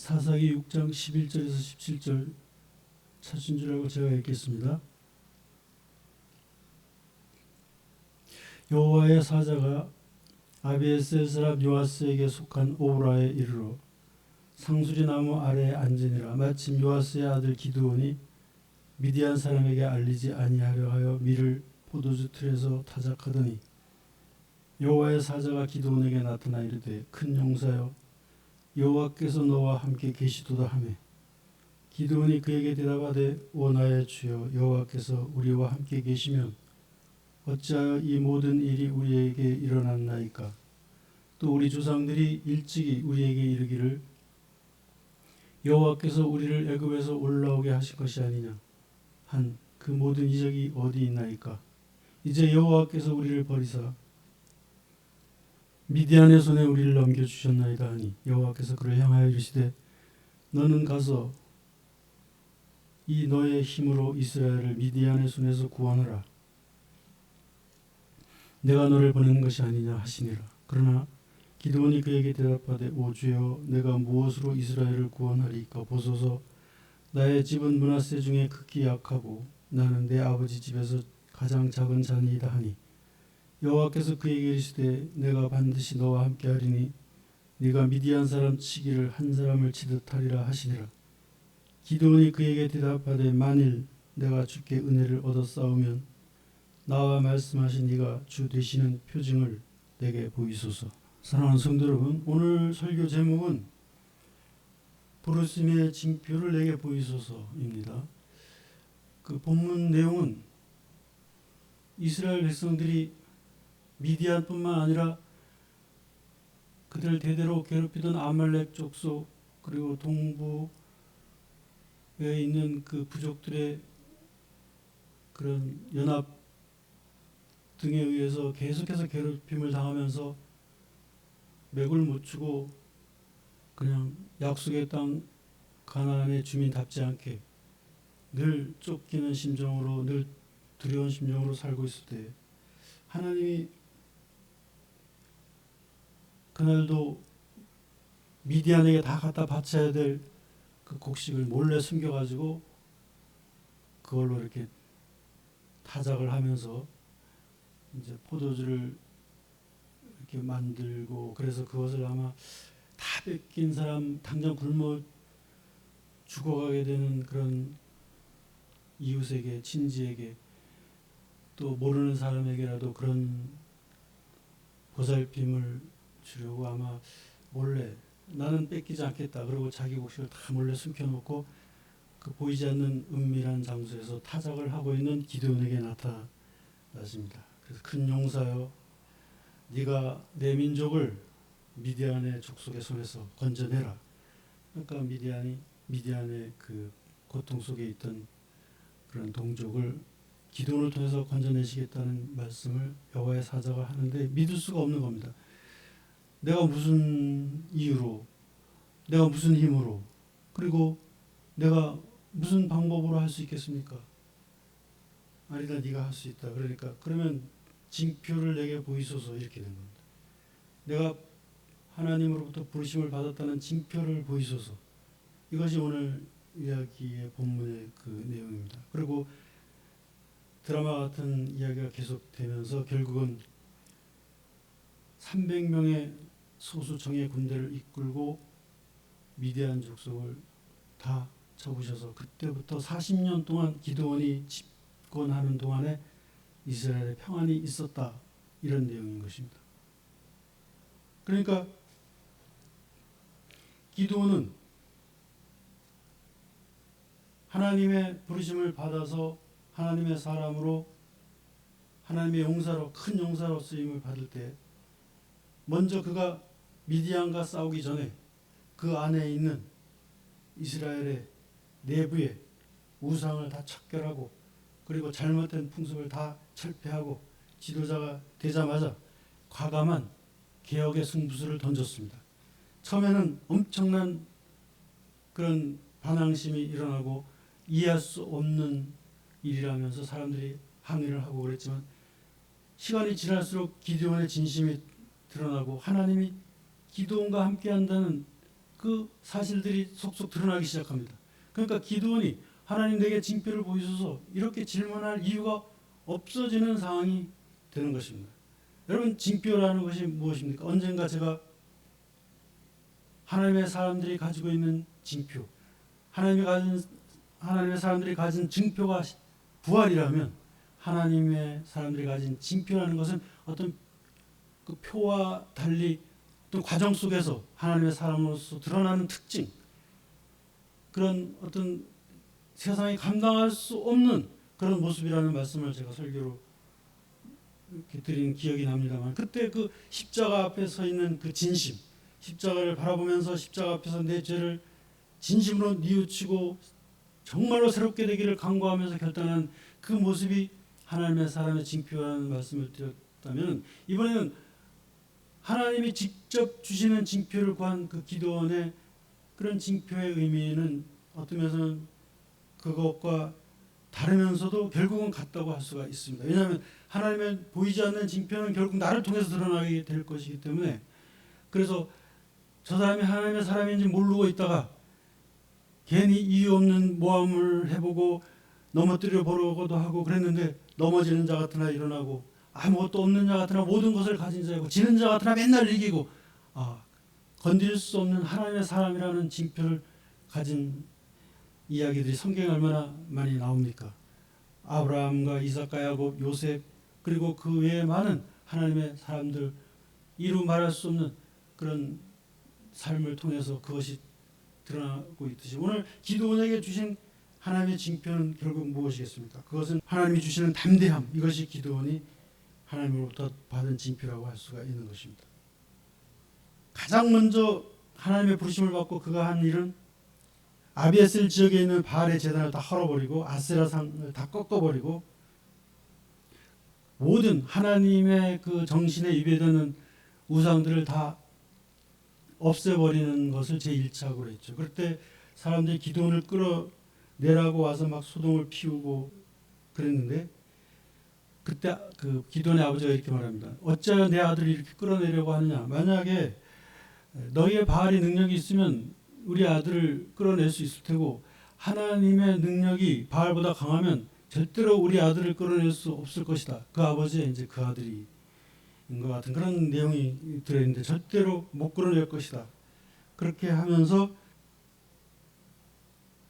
사사기 6장 11절에서 17절 찾은 줄 알고 제가 읽겠습니다. 여호와의 사자가 아비에셀 사람 요아스에게 속한 오브라에 이르러 상수리 나무 아래에 앉으니라. 마침 요아스의 아들 기드온이 미디안 사람에게 알리지 아니하려 하여 밀을 포도주 틀에서 타작하더니 여호와의 사자가 기드온에게 나타나 이르되 큰 용사여 여호와께서 너와 함께 계시도다 하매 기드온이 그에게 대답하되 오 나의 주여 여호와께서 우리와 함께 계시면 어찌하여 이 모든 일이 우리에게 일어났나이까. 또 우리 조상들이 일찍이 우리에게 이르기를 여호와께서 우리를 애굽에서 올라오게 하실 것이 아니냐 한 그 모든 이적이 어디 있나이까. 이제 여호와께서 우리를 버리사 미디안의 손에 우리를 넘겨주셨나이다 하니 여호와께서 그를 향하여 이르시되 너는 가서 이 너의 힘으로 이스라엘을 미디안의 손에서 구원하라. 내가 너를 보낸 것이 아니냐 하시니라. 그러나 기드온이 그에게 대답하되 오 주여 내가 무엇으로 이스라엘을 구원하리까. 보소서 나의 집은 므낫세 중에 극히 약하고 나는 내 아버지 집에서 가장 작은 자니이다 하니 여호와께서 그에게 이르시되 내가 반드시 너와 함께하리니 네가 미디안 사람 치기를 한 사람을 치듯 하리라 하시니라. 기드온이 그에게 대답하되 만일 내가 주께 은혜를 얻어 싸우면 나와 말씀하신 네가 주 되시는 표징을 내게 보이소서. 사랑하는 성도 여러분, 오늘 설교 제목은 부르심의 징표를 내게 보이소서입니다. 그 본문 내용은 이스라엘 백성들이 미디안뿐만 아니라 그들 대대로 괴롭히던 아말렉 족속 그리고 동부에 있는 그 부족들의 그런 연합 등에 의해서 계속해서 괴롭힘을 당하면서 맥을 못 추고 그냥 약속의 땅 가나안의 주민답지 않게 늘 쫓기는 심정으로 늘 두려운 심정으로 살고 있을 때 하나님이 그날도 미디안에게 다 갖다 바쳐야 될 그 곡식을 몰래 숨겨가지고 그걸로 이렇게 타작을 하면서 이제 포도주를 이렇게 만들고 그래서 그것을 아마 다 뺏긴 사람 당장 굶어 죽어가게 되는 그런 이웃에게 친지에게 또 모르는 사람에게라도 그런 보살핌을 주려고 아마 몰래 나는 뺏기지 않겠다 그러고 자기 곡식을 다 몰래 숨겨놓고 그 보이지 않는 은밀한 장소에서 타작을 하고 있는 기드온에게 나타나십니다. 그래서 큰 용사여 네가 내 민족을 미디안의 족속의 손에서 건져내라. 그러니까 미디안의 그 고통 속에 있던 그런 동족을 기드온을 통해서 건져내시겠다는 말씀을 여호와의 사자가 하는데 믿을 수가 없는 겁니다. 내가 무슨 이유로, 내가 무슨 힘으로, 그리고 내가 무슨 방법으로 할 수 있겠습니까? 아니다, 네가 할 수 있다. 그러니까 그러면 징표를 내게 보이소서 이렇게 된 겁니다. 내가 하나님으로부터 부르심을 받았다는 징표를 보이소서. 이것이 오늘 이야기의 본문의 그 내용입니다. 그리고 드라마 같은 이야기가 계속되면서 결국은 300명의 소수정예 군대를 이끌고 미디안 족속을 다 쳐부셔서 그때부터 40년 동안 기드온이 집권하는 동안에 이스라엘에 평안이 있었다. 이런 내용인 것입니다. 그러니까 기드온은 하나님의 부르심을 받아서 하나님의 사람으로 하나님의 용사로 큰 용사로 쓰임을 받을 때 먼저 그가 미디안과 싸우기 전에 그 안에 있는 이스라엘의 내부의 우상을 다 척결하고 그리고 잘못된 풍습을 다 철폐하고 지도자가 되자마자 과감한 개혁의 승부수를 던졌습니다. 처음에는 엄청난 그런 반항심이 일어나고 이해할 수 없는 일이라면서 사람들이 항의를 하고 그랬지만 시간이 지날수록 기드온의 진심이 드러나고 하나님이 기드온과 함께 한다는 그 사실들이 속속 드러나기 시작합니다. 그러니까 기드온이 하나님 내게 징표를 보이소서 이렇게 질문할 이유가 없어지는 상황이 되는 것입니다. 여러분 징표라는 것이 무엇입니까? 언젠가 제가 하나님의 사람들이 가지고 있는 징표, 하나님의 사람들이 가진 징표가 부활이라면 하나님의 사람들이 가진 징표라는 것은 어떤 그 표와 달리 어떤 과정 속에서 하나님의 사람으로서 드러나는 특징, 그런 어떤 세상이 감당할 수 없는 그런 모습이라는 말씀을 제가 설교로 이렇게 드린 기억이 납니다만, 그때 그 십자가 앞에 서 있는 그 진심, 십자가를 바라보면서 십자가 앞에서 내 죄를 진심으로 뉘우치고 정말로 새롭게 되기를 간구하면서 결단한 그 모습이 하나님의 사람의 징표라는 말씀을 드렸다면, 이번에는 하나님이 직접 주시는 징표를 구한 그 기도원의 그런 징표의 의미는 어떤 면에서는 그것과 다르면서도 결국은 같다고 할 수가 있습니다. 왜냐하면 하나님의 보이지 않는 징표는 결국 나를 통해서 드러나게 될 것이기 때문에, 그래서 저 사람이 하나님의 사람인지 모르고 있다가 괜히 이유 없는 모함을 해보고 넘어뜨려 보려고도 하고 그랬는데 넘어지는 자 같으나 일어나고 아무것도 없는 자 같으나 모든 것을 가진 자이고 지는 자 같으나 맨날 이기고 건드릴 수 없는 하나님의 사람이라는 징표를 가진 이야기들이 성경에 얼마나 많이 나옵니까? 아브라함과 이삭과 야곱, 요셉, 그리고 그 외에 많은 하나님의 사람들, 이루 말할 수 없는 그런 삶을 통해서 그것이 드러나고 있듯이, 오늘 기드온에게 주신 하나님의 징표는 결국 무엇이겠습니까? 그것은 하나님이 주시는 담대함, 이것이 기드온이 하나님으로부터 받은 징표라고 할 수가 있는 것입니다. 가장 먼저 하나님의 부르심을 받고 그가 한 일은 아비에셀 지역에 있는 바알의 제단을 다 헐어버리고 아세라상을 다 꺾어버리고 모든 하나님의 그 정신에 위배되는 우상들을 다 없애버리는 것을 제1착으로 했죠. 그럴 때 사람들이 기드온을 끌어내라고 와서 막 소동을 피우고 그랬는데, 그때 그 기드온의 아버지가 이렇게 말합니다. 어찌하여 내 아들을 이렇게 끌어내려고 하느냐? 만약에 너희의 바알이 능력이 있으면 우리 아들을 끌어낼 수 있을 테고, 하나님의 능력이 바알보다 강하면 절대로 우리 아들을 끌어낼 수 없을 것이다. 그 아버지의 이제 그 아들이 것 같은 그런 내용이 들어있는데 절대로 못 끌어낼 것이다. 그렇게 하면서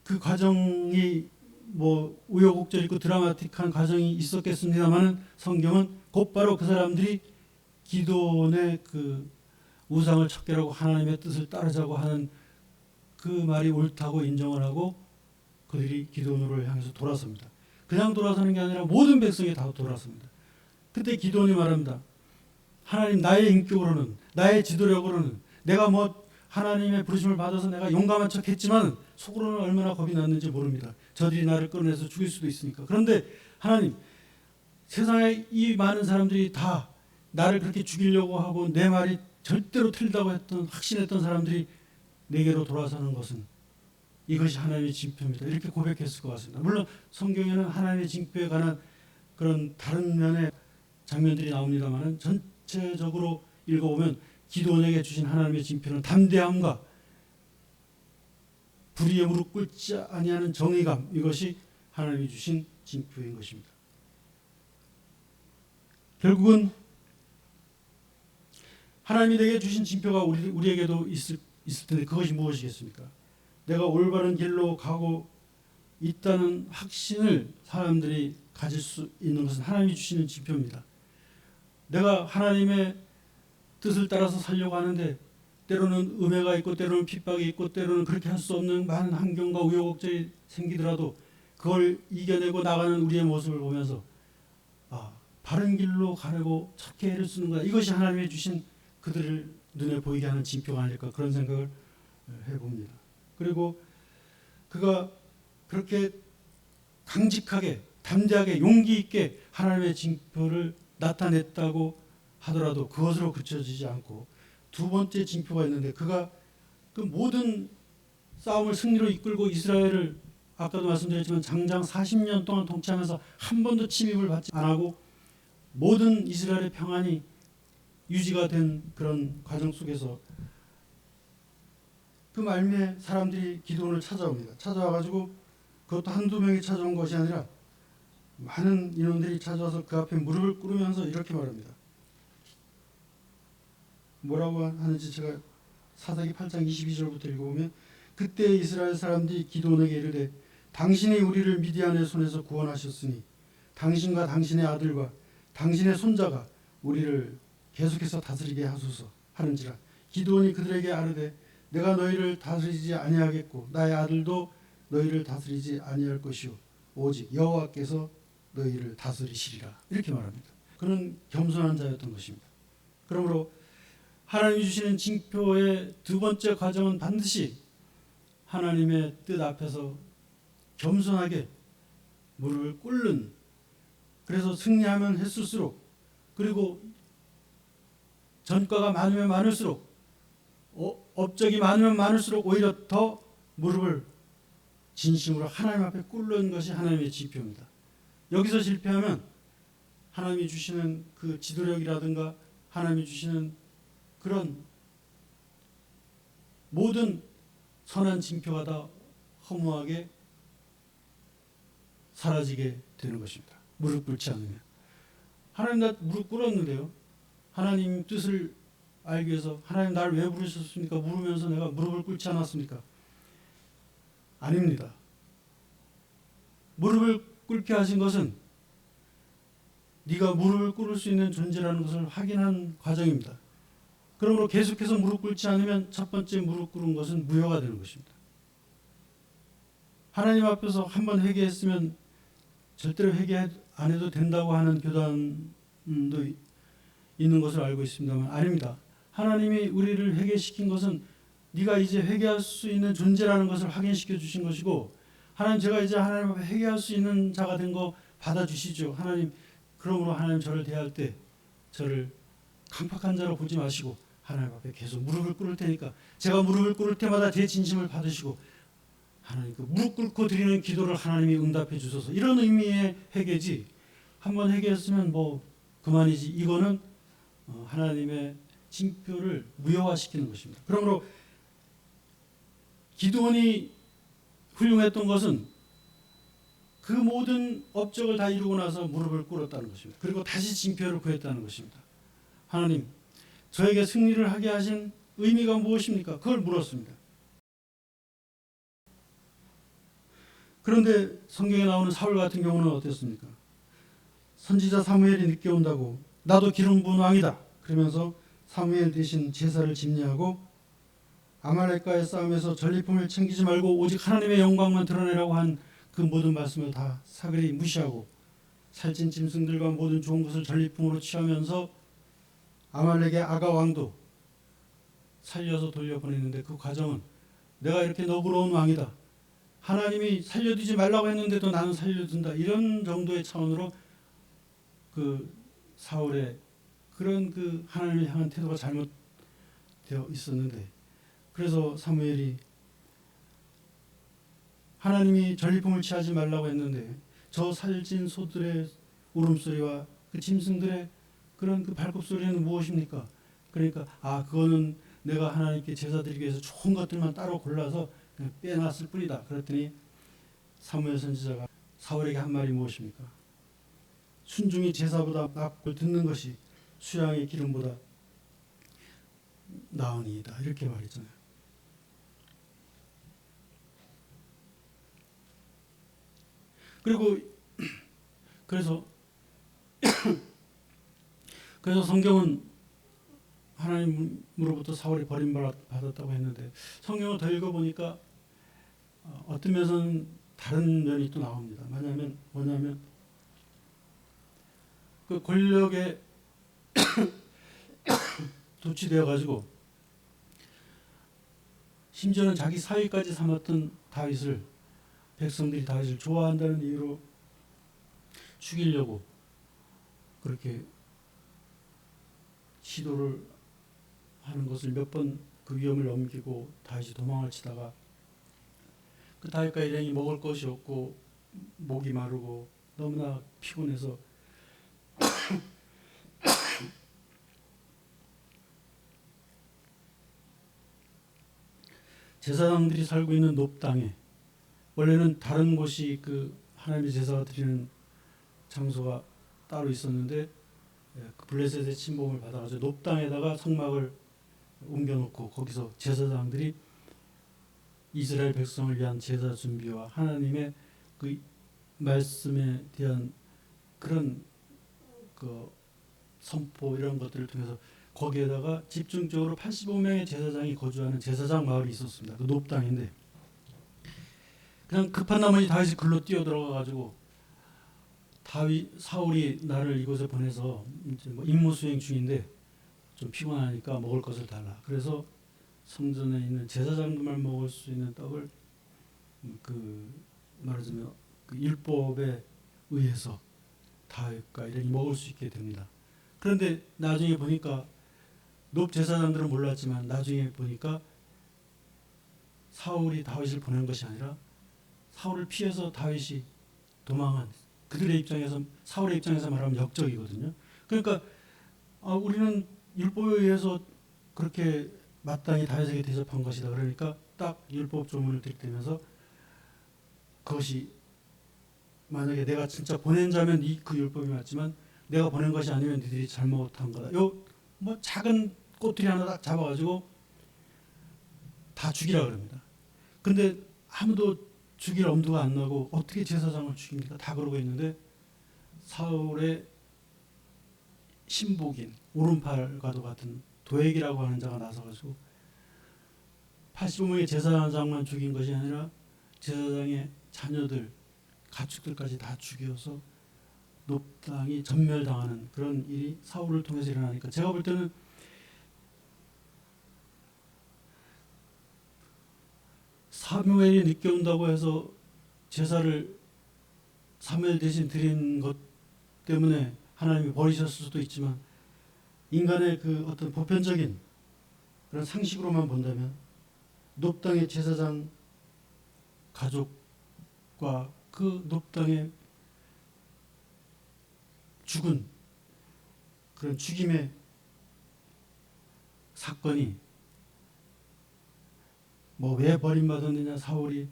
그 과정이 뭐 우여곡절 있고 드라마틱한 과정이 있었겠습니다만, 성경은 곧바로 그 사람들이 기드온의 그 우상을 척결하고 하나님의 뜻을 따르자고 하는 그 말이 옳다고 인정을 하고 그들이 기드온으로 향해서 돌아섭니다. 그냥 돌아서는 게 아니라 모든 백성이 다 돌아섭니다. 그때 기드온이 말합니다. 하나님, 나의 인격으로는, 나의 지도력으로는 내가 뭐 하나님의 부르심을 받아서 내가 용감한 척 했지만 속으로는 얼마나 겁이 났는지 모릅니다. 저들이 나를 끌어내서 죽일 수도 있으니까. 그런데 하나님, 세상에 이 많은 사람들이 다 나를 그렇게 죽이려고 하고 내 말이 절대로 틀리다고 했던, 확신했던 사람들이 내게로 돌아서는 것은 이것이 하나님의 징표입니다. 이렇게 고백했을 것 같습니다. 물론 성경에는 하나님의 징표에 관한 그런 다른 면의 장면들이 나옵니다만, 전체적으로 읽어보면 기드온에게 주신 하나님의 징표는 담대함과 불의에 무릎 꿇지 아니하는 정의감, 이것이 하나님이 주신 징표인 것입니다. 결국은 하나님이 내게 주신 징표가 우리에게도 있을 텐데, 그것이 무엇이겠습니까? 내가 올바른 길로 가고 있다는 확신을 사람들이 가질 수 있는 것은 하나님이 주시는 징표입니다. 내가 하나님의 뜻을 따라서 살려고 하는데 때로는 음해가 있고 때로는 핍박이 있고 때로는 그렇게 할 수 없는 많은 환경과 우여곡절이 생기더라도 그걸 이겨내고 나가는 우리의 모습을 보면서 바른 길로 가려고 저렇게 애를 쓰는구나, 이것이 하나님이 주신 그들을 눈에 보이게 하는 징표가 아닐까, 그런 생각을 해봅니다. 그리고 그가 그렇게 강직하게 담대하게 용기 있게 하나님의 징표를 나타냈다고 하더라도 그것으로 그쳐지지 않고 두 번째 징표가 있는데, 그가 그 모든 싸움을 승리로 이끌고 이스라엘을 아까도 말씀드렸지만 장장 40년 동안 통치하면서 한 번도 침입을 받지 않고 모든 이스라엘의 평안이 유지가 된 그런 과정 속에서 그 말미에 사람들이 기도원을 찾아옵니다. 찾아와가지고 그것도 한두 명이 찾아온 것이 아니라 많은 인원들이 찾아와서 그 앞에 무릎을 꿇으면서 이렇게 말합니다. 뭐라고 하는지 제가 사사기 8장 22절부터 읽어보면, 그때 이스라엘 사람들이 기드온에게 이르되 당신이 우리를 미디안의 손에서 구원하셨으니 당신과 당신의 아들과 당신의 손자가 우리를 계속해서 다스리게 하소서 하는지라. 기드온이 그들에게 아뢰되 내가 너희를 다스리지 아니하겠고 나의 아들도 너희를 다스리지 아니할 것이요 오직 여호와께서 너희를 다스리시리라. 이렇게 말합니다. 그는 겸손한 자였던 것입니다. 그러므로 하나님이 주시는 징표의 두 번째 과정은 반드시 하나님의 뜻 앞에서 겸손하게 무릎을 꿇는, 그래서 승리하면 했을수록, 그리고 전과가 많으면 많을수록, 업적이 많으면 많을수록 오히려 더 무릎을 진심으로 하나님 앞에 꿇는 것이 하나님의 지표입니다. 여기서 실패하면 하나님이 주시는 그 지도력이라든가 하나님이 주시는 그런 모든 선한 징표가 다 허무하게 사라지게 되는 것입니다. 무릎 꿇지 않으면. 하나님 나 무릎 꿇었는데요. 하나님 뜻을 알기 위해서 하나님 나를 왜 부르셨습니까? 물으면서 내가 무릎을 꿇지 않았습니까? 아닙니다. 무릎을 꿇게 하신 것은 네가 무릎을 꿇을 수 있는 존재라는 것을 확인한 과정입니다. 그러므로 계속해서 무릎 꿇지 않으면 첫 번째 무릎 꿇은 것은 무효가 되는 것입니다. 하나님 앞에서 한번 회개했으면 절대로 회개 안 해도 된다고 하는 교단도 있는 것을 알고 있습니다만 아닙니다. 하나님이 우리를 회개시킨 것은 네가 이제 회개할 수 있는 존재라는 것을 확인시켜 주신 것이고, 하나님 제가 이제 하나님 앞에 회개할 수 있는 자가 된 거 받아주시죠. 하나님, 그러므로 하나님 저를 대할 때 저를 강팍한 자로 보지 마시고 하나님 앞에 계속 무릎을 꿇을 테니까 제가 무릎을 꿇을 때마다 제 진심을 받으시고 하나님 그 무릎 꿇고 드리는 기도를 하나님이 응답해 주셔서, 이런 의미의 회개지, 한번 회개했으면 뭐 그만이지, 이거는 하나님의 징표를 무효화시키는 것입니다. 그러므로 기드온이 훌륭했던 것은 그 모든 업적을 다 이루고 나서 무릎을 꿇었다는 것입니다. 그리고 다시 징표를 구했다는 것입니다. 하나님, 저에게 승리를 하게 하신 의미가 무엇입니까? 그걸 물었습니다. 그런데 성경에 나오는 사울 같은 경우는 어땠습니까? 선지자 사무엘이 늦게 온다고 나도 기름 부은 왕이다 그러면서 사무엘 대신 제사를 집례하고 아말렉과의 싸움에서 전리품을 챙기지 말고 오직 하나님의 영광만 드러내라고 한 그 모든 말씀을 다 사그리 무시하고 살찐 짐승들과 모든 좋은 것을 전리품으로 취하면서 아말렉의 아가 왕도 살려서 돌려보냈는데, 그 과정은 내가 이렇게 너그러운 왕이다, 하나님이 살려두지 말라고 했는데도 나는 살려둔다, 이런 정도의 차원으로 그 사울의 그런 그 하나님을 향한 태도가 잘못되어 있었는데, 그래서 사무엘이 하나님이 전리품을 취하지 말라고 했는데 저 살찐 소들의 울음소리와 그 짐승들의 그런 그 발굽소리는 무엇입니까? 그러니까 그거는 내가 하나님께 제사 드리기 위해서 좋은 것들만 따로 골라서 그냥 빼놨을 뿐이다. 그랬더니 사무엘 선지자가 사울에게 한 말이 무엇입니까? 순중이 제사보다 낫고 듣는 것이 수양의 기름보다 나으니이다, 이렇게 말했잖아요. 그리고 그래서 성경은 하나님으로부터 사울이 버림받았다고 했는데, 성경을 더 읽어보니까 어떤 면에서는 다른 면이 또 나옵니다. 뭐냐면 그 권력에 도취되어 가지고 심지어는 자기 사위까지 삼았던 다윗을, 백성들이 다윗을 좋아한다는 이유로 죽이려고 그렇게 시도를 하는 것을 몇 번 그 위험을 넘기고 다윗이 도망을 치다가 그 다윗과 일행이 먹을 것이 없고 목이 마르고 너무나 피곤해서 제사장들이 살고 있는 놋 땅에 원래는 다른 곳이 그 하나님의 제사가 드리는 장소가 따로 있었는데 그 블레셋의 침범을 받아가지고 놋 땅에다가 성막을 옮겨놓고 거기서 제사장들이 이스라엘 백성을 위한 제사 준비와 하나님의 그 말씀에 대한 그런 그 선포 이런 것들을 통해서 거기에다가 집중적으로 85명의 제사장이 거주하는 제사장 마을이 있었습니다. 그 놋 땅인데 그냥 급한 나머지 다윗이 글로 뛰어들어가가지고 사울이 나를 이곳에 보내서 이제 뭐 임무 수행 중인데 좀 피곤하니까 먹을 것을 달라. 그래서 성전에 있는 제사장들만 먹을 수 있는 떡을 그 말하자면 그 율법에 의해서 다윗과 일행이 먹을 수 있게 됩니다. 그런데 나중에 보니까 놋 제사장들은 몰랐지만 나중에 보니까 사울이 다윗을 보낸 것이 아니라 사울을 피해서 다윗이 도망한 그들의 입장에서 사울의 입장에서 말하면 역적이거든요. 그러니까 우리는 율법에 의해서 그렇게 마땅히 다윗에게 대접한 것이다. 그러니까 딱 율법 조문을 들이대면서 그것이 만약에 내가 진짜 보낸 자면 그 율법이 맞지만 내가 보낸 것이 아니면 니들이 잘못한 거다. 요 뭐 작은 꼬투리 하나 딱 잡아가지고 다 죽이라 그럽니다. 근데 아무도 죽일 엄두가 안 나고 어떻게 제사장을 죽입니까? 다 그러고 있는데 사울의 신복인 오른팔과도 같은 도액이라고 하는 자가 나서가지고 85명의 제사장만 죽인 것이 아니라 제사장의 자녀들 가축들까지 다 죽여서 놋 땅이 전멸당하는 그런 일이 사울을 통해서 일어나니까 제가 볼 때는 사무엘이 늦게 온다고 해서 제사를 사무엘 대신 드린 것 때문에 하나님이 버리셨을 수도 있지만 인간의 그 어떤 보편적인 그런 상식으로만 본다면 놋 땅의 제사장 가족과 그 놋 땅에 죽은 그런 죽임의 사건이 뭐 왜 버림받았느냐 사울이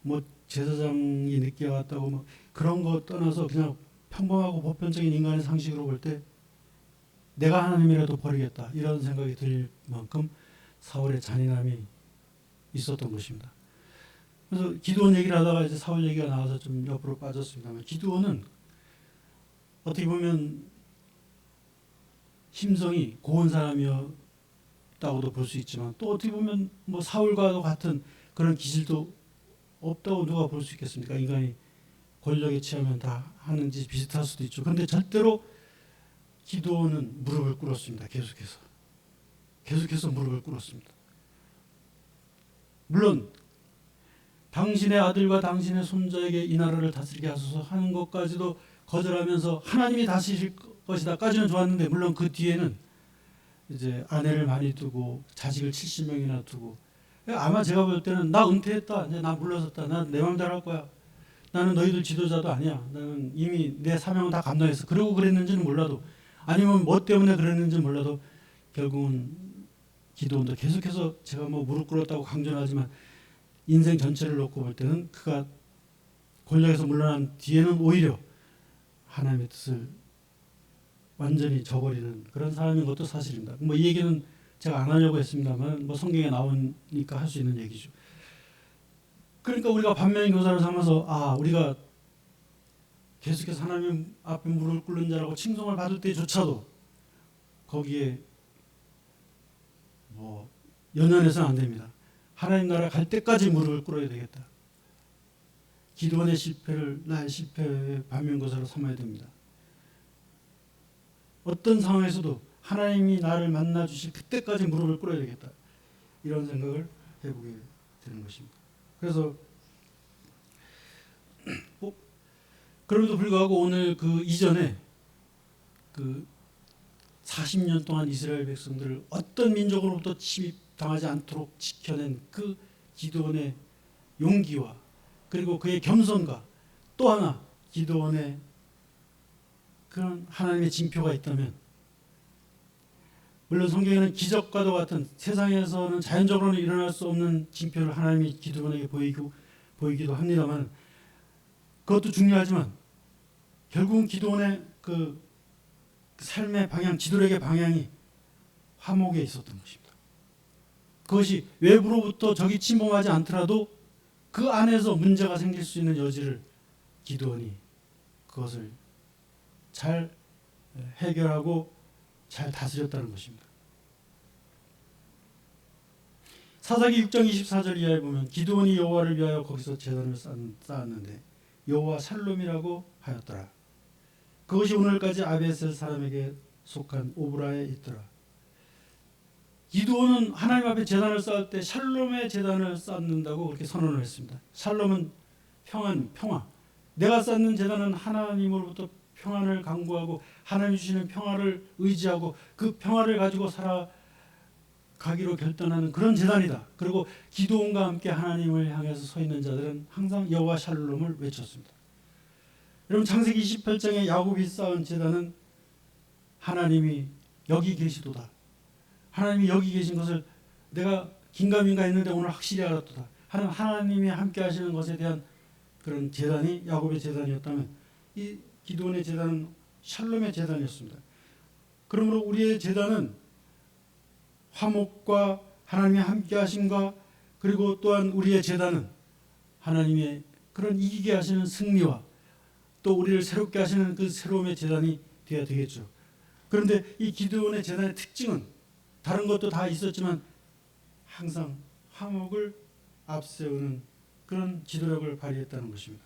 뭐 제사장이 늦게 왔다고 뭐 그런 거 떠나서 그냥 평범하고 보편적인 인간의 상식으로 볼 때 내가 하나님이라도 버리겠다 이런 생각이 들 만큼 사울의 잔인함이 있었던 것입니다. 그래서 기드온 얘기를 하다가 이제 사울 얘기가 나와서 좀 옆으로 빠졌습니다만 기드온은 어떻게 보면 심성이 고운 사람이었다고도 볼 수 있지만 또 어떻게 보면 뭐 사울과도 같은 그런 기질도 없다고 누가 볼 수 있겠습니까? 인간이 권력에 취하면 다 하는 짓이 비슷할 수도 있죠. 그런데 절대로 기드온은 무릎을 꿇었습니다. 계속해서 무릎을 꿇었습니다. 물론 당신의 아들과 당신의 손자에게 이 나라를 다스리게 하소서 하는 것까지도 거절하면서 하나님이 다스릴 것이다까지는 좋았는데 물론 그 뒤에는 이제 아내를 많이 두고 자식을 70명이나 두고 아마 제가 볼 때는 나 은퇴했다. 이제 나 물러섰다. 난 내 마음대로 할 거야. 나는 너희들 지도자도 아니야. 나는 이미 내 사명은 다 감당했어. 그러고 그랬는지는 몰라도 아니면 뭐 때문에 그랬는지는 몰라도 결국은 기도원도 계속해서 제가 뭐 무릎 꿇었다고 강조하지만 인생 전체를 놓고 볼 때는 그가 권력에서 물러난 뒤에는 오히려 하나님의 뜻을 완전히 저버리는 그런 사람인 것도 사실입니다. 뭐 이 얘기는 제가 안 하려고 했습니다만 뭐 성경에 나오니까 할 수 있는 얘기죠. 그러니까 우리가 반면 교사를 삼아서 우리가 계속해서 하나님 앞에 무릎을 꿇는 자라고 칭송을 받을 때조차도 거기에 뭐 연연해서는 안 됩니다. 하나님 나라 갈 때까지 무릎을 꿇어야 되겠다. 기도원의 실패를 나의 실패의 반면교사로 삼아야 됩니다. 어떤 상황에서도 하나님이 나를 만나 주실 그때까지 무릎을 꿇어야 되겠다. 이런 생각을 해보게 되는 것입니다. 그래서 그럼에도 불구하고 오늘 그 이전에 그 40년 동안 이스라엘 백성들을 어떤 민족으로부터 침입당하지 않도록 지켜낸 그 기드온의 용기와 그리고 그의 겸손과 또 하나 기드온의 그런 하나님의 징표가 있다면 물론 성경에는 기적과도 같은 세상에서는 자연적으로는 일어날 수 없는 징표를 하나님이 기드온에게 보이기도 합니다만, 그것도 중요하지만 결국은 기드온의 그 삶의 방향, 지도력의 방향이 화목에 있었던 것입니다. 그것이 외부로부터 적이 침범하지 않더라도 그 안에서 문제가 생길 수 있는 여지를 기드온이 그것을 잘 해결하고 잘 다스렸다는 것입니다. 사사기 6장 24절 이하에 보면 기드온이 여호와를 위하여 거기서 제단을 쌓았는데 여호와 샬롬이라고 하였더라. 그것이 오늘까지 아비에셀 사람에게 속한 오브라에 있더라. 기드온은 하나님 앞에 제단을 쌓을 때 샬롬의 제단을 쌓는다고 그렇게 선언을 했습니다. 샬롬은 평화. 내가 쌓는 제단은 하나님으로부터 평안을 강구하고 하나님 주시는 평화를 의지하고 그 평화를 가지고 살아가기로 결단하는 그런 제단이다. 그리고 기드온과 함께 하나님을 향해서 서 있는 자들은 항상 여호와 샬롬을 외쳤습니다. 여러분, 창세기 28장에 야곱이 쌓은 제단은 하나님이 여기 계시도다. 하나님이 여기 계신 것을 내가 긴가민가 했는데 오늘 확실히 알았도다. 하나님이 함께 하시는 것에 대한 그런 제단이 야곱의 제단이었다면 이 기드온의 제단은 샬롬의 제단이었습니다. 그러므로 우리의 제단은 화목과 하나님의 함께 하심과, 그리고 또한 우리의 제단은 하나님의 그런 이기게 하시는 승리와 또 우리를 새롭게 하시는 그 새로움의 제단이 되어야 되겠죠. 그런데 이 기드온의 제단의 특징은 다른 것도 다 있었지만 항상 화목을 앞세우는 그런 지도력을 발휘했다는 것입니다.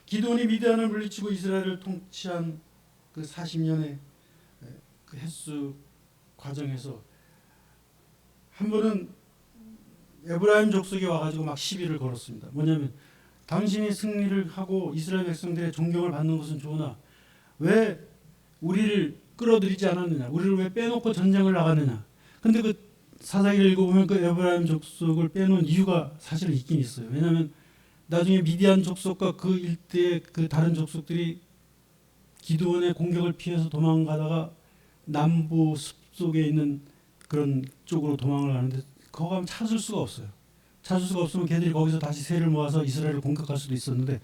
기드온이 미디안을 물리치고 이스라엘을 통치한 그 40년의 그 횟수 과정에서 한 번은 에브라임 족속이 와가지고 막 시비를 걸었습니다. 뭐냐면 당신이 승리를 하고 이스라엘 백성들의 존경을 받는 것은 좋으나 왜 우리를 끌어들이지 않았느냐, 우리를 왜 빼놓고 전쟁을 나갔느냐. 근데 그 사사기를 읽어보면 그 에브라임 족속을 빼놓은 이유가 사실 있긴 있어요. 왜냐하면 나중에 미디안 족속과 그 일대의 그 다른 족속들이 기드온의 공격을 피해서 도망가다가 남부 숲속에 있는 그런 쪽으로 도망을 가는데 거기 가면 찾을 수가 없어요. 찾을 수가 없으면 걔들이 거기서 다시 세를 모아서 이스라엘을 공격할 수도 있었는데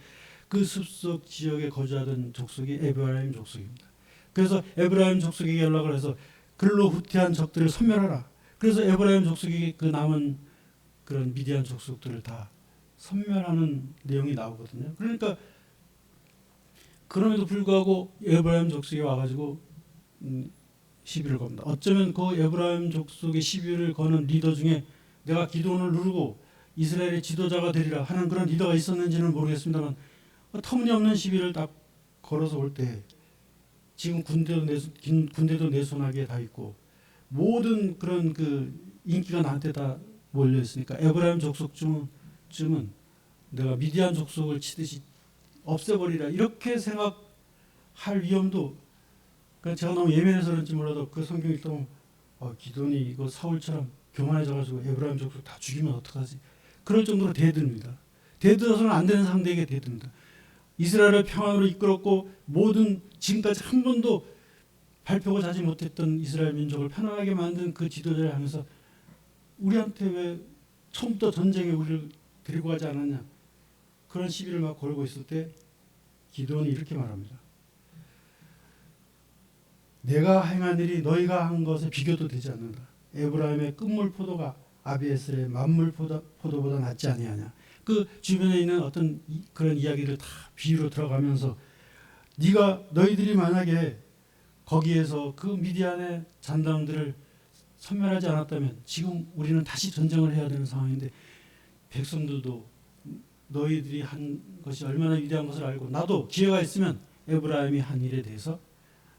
그 숲속 지역에 거주하던 족속이 에브라임 족속입니다. 그래서 에브라임 족속에게 연락을 해서 글로 후퇴한 적들을 섬멸하라. 그래서 에브라임 족속이 그 남은 그런 미디안 족속들을 다 섬멸하는 내용이 나오거든요. 그러니까 그럼에도 불구하고 에브라임 족속이 와가지고 시비를 겁니다. 어쩌면 그 에브라임 족속의 시비를 거는 리더 중에 내가 기드온을 누르고 이스라엘의 지도자가 되리라 하는 그런 리더가 있었는지는 모르겠습니다만 터무니없는 시비를 딱 걸어서 올 때 지금 군대도 내 손아귀에 다 있고 모든 그런 그 인기가 나한테 다 몰려 있으니까 에브라임 족속쯤은 내가 미디안 족속을 치듯이 없애버리라 이렇게 생각할 위험도, 그러니까 제가 너무 예민해서 그런지 몰라도 그 성경 읽다 보면 기드온이 이거 사울처럼 교만해져가지고 에브라임 족속 다 죽이면 어떡하지? 그럴 정도로 대듭니다. 대들어서는 안 되는 상대에게 대듭니다. 이스라엘을 평안으로 이끌었고 모든 지금까지 한 번도 발표가 자지 못했던 이스라엘 민족을 편안하게 만든 그 지도자를 향해서 우리한테 왜 처음부터 전쟁에 우리를 데리고 가지 않았냐, 그런 시비를 막 걸고 있을 때 기드온이 이렇게 말합니다. 내가 행한 일이 너희가 한 것에 비교도 되지 않는다. 에브라임의 끝물 포도가 아비에셀의 만물 포도보다 낫지 아니하냐. 그 주변에 있는 어떤 그런 이야기를 다 비유로 들어가면서 너희들이 만약에 거기에서 그 미디안의 잔당들을 섬멸하지 않았다면 지금 우리는 다시 전쟁을 해야 되는 상황인데 백성들도 너희들이 한 것이 얼마나 위대한 것을 알고 나도 기회가 있으면 에브라임이 한 일에 대해서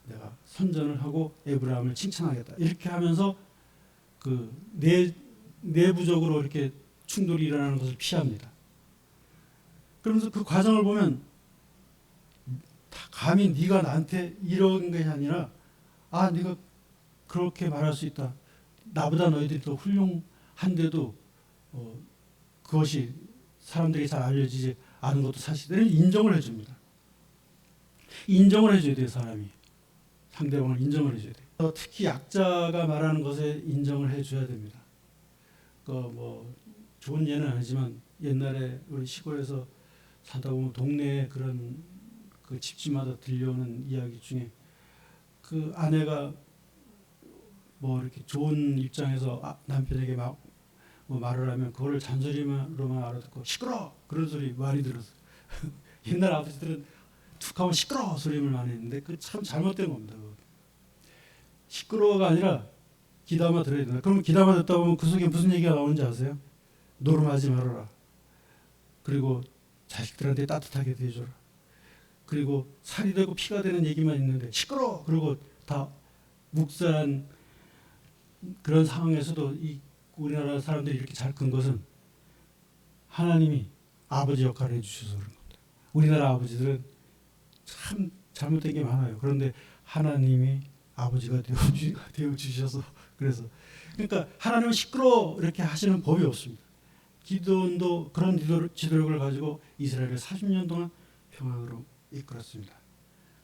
내가 선전을 하고 에브라임을 칭찬하겠다. 이렇게 하면서 그 내부적으로 이렇게 충돌이 일어나는 것을 피합니다. 그러면서 그 과정을 보면 감히 네가 나한테 이런 것이 아니라 네가 그렇게 말할 수 있다. 나보다 너희들이 더 훌륭한데도 그것이 사람들에게 잘 알려지지 않은 것도 사실은 인정을 해줍니다. 인정을 해줘야 돼요. 상대방을 인정을 해줘야 돼요. 특히 약자가 말하는 것에 인정을 해줘야 됩니다. 뭐 좋은 예는 아니지만 옛날에 우리 시골에서 살다 보면 동네에 그런 그 집집마다 들려오는 이야기 중에 그 아내가 뭐 이렇게 좋은 입장에서 남편에게 막 뭐 말을 하면 그거를 잔소리로만 알아듣고 시끄러 그런 소리 많이 들었어. 옛날 아버지들은 툭 하면 시끄러 소리를 많이 했는데 그 참 잘못된 겁니다. 시끄러워가 아니라 귀담아 들어야 된다. 그러면 귀담아 듣다 보면 그 속에 무슨 얘기가 나오는지 아세요? 노름하지 말아라. 그리고 자식들한테 따뜻하게 대해줘라. 그리고 살이 되고 피가 되는 얘기만 있는데 시끄러. 그리고 다 묵살한 그런 상황에서도 이 우리나라 사람들이 이렇게 잘 큰 것은 하나님이 아버지 역할을 해주셔서 그런 겁니다. 우리나라 아버지들은 참 잘못된 게 많아요. 그런데 하나님이 아버지가 되어주셔서 그래서 그러니까 하나님은 시끄러워 이렇게 하시는 법이 없습니다. 기드온도 그런 지도력을 가지고 이스라엘을 40년 동안 평안으로 이끌었습니다.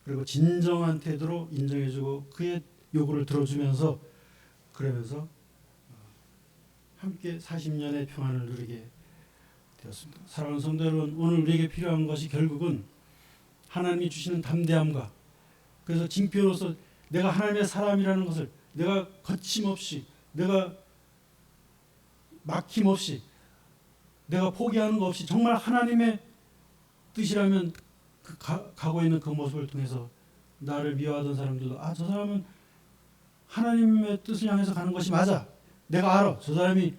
그리고 진정한 태도로 인정해주고 그의 요구를 들어주면서 그러면서 함께 40년의 평안을 누리게 되었습니다. 사랑하는 성도 여러분, 오늘 우리에게 필요한 것이 결국은 하나님이 주시는 담대함과 그래서 징표로서 내가 하나님의 사람이라는 것을 내가 거침없이 내가 막힘없이 내가 포기하는 것 없이 정말 하나님의 뜻이라면 가고 있는 그 모습을 통해서 나를 미워하던 사람들도 저 사람은 하나님의 뜻을 향해서 가는 것이 맞아. 내가 알아. 저 사람이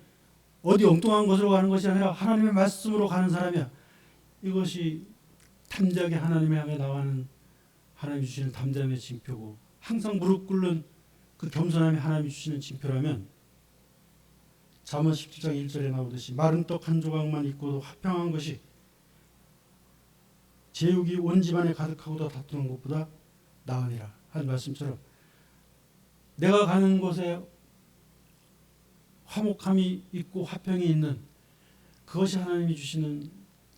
어디 엉뚱한 곳으로 가는 것이 아니라 하나님의 말씀으로 가는 사람이야. 이것이 담대하게 하나님을 향해 나가는 하나님이 주시는 담대함의 징표고 항상 무릎 꿇는 그 겸손함이 하나님이 주시는 징표라면 잠언 17장 1절에 나오듯이 마른 떡 한 조각만 있고도 화평한 것이 제육이 온 집안에 가득하고도 다투는 것보다 나으니라 한 말씀처럼 내가 가는 곳에 화목함이 있고 화평이 있는 그것이 하나님이 주시는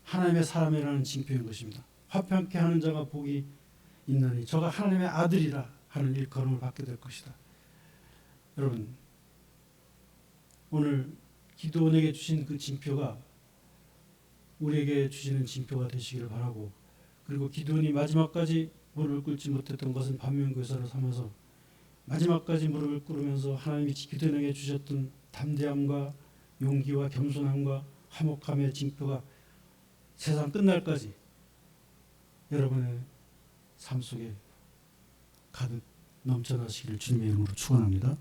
하나님의 사람이라는 징표인 것입니다. 화평케 하는 자가 복이 있나니 저가 하나님의 아들이라 하는 일컬음을 받게 될 것이다. 여러분 오늘 기드온에게 주신 그 징표가 우리에게 주시는 징표가 되시기를 바라고 그리고 기드온이 마지막까지 무릎을 꿇지 못했던 것은 반면교사로 삼아서 마지막까지 무릎을 꿇으면서 하나님이 기드온에게 주셨던 담대함과 용기와 겸손함과 화목함의 징표가 세상 끝날까지 여러분의 삶 속에 가득 넘쳐나시기를 주님의 이름으로 축원합니다.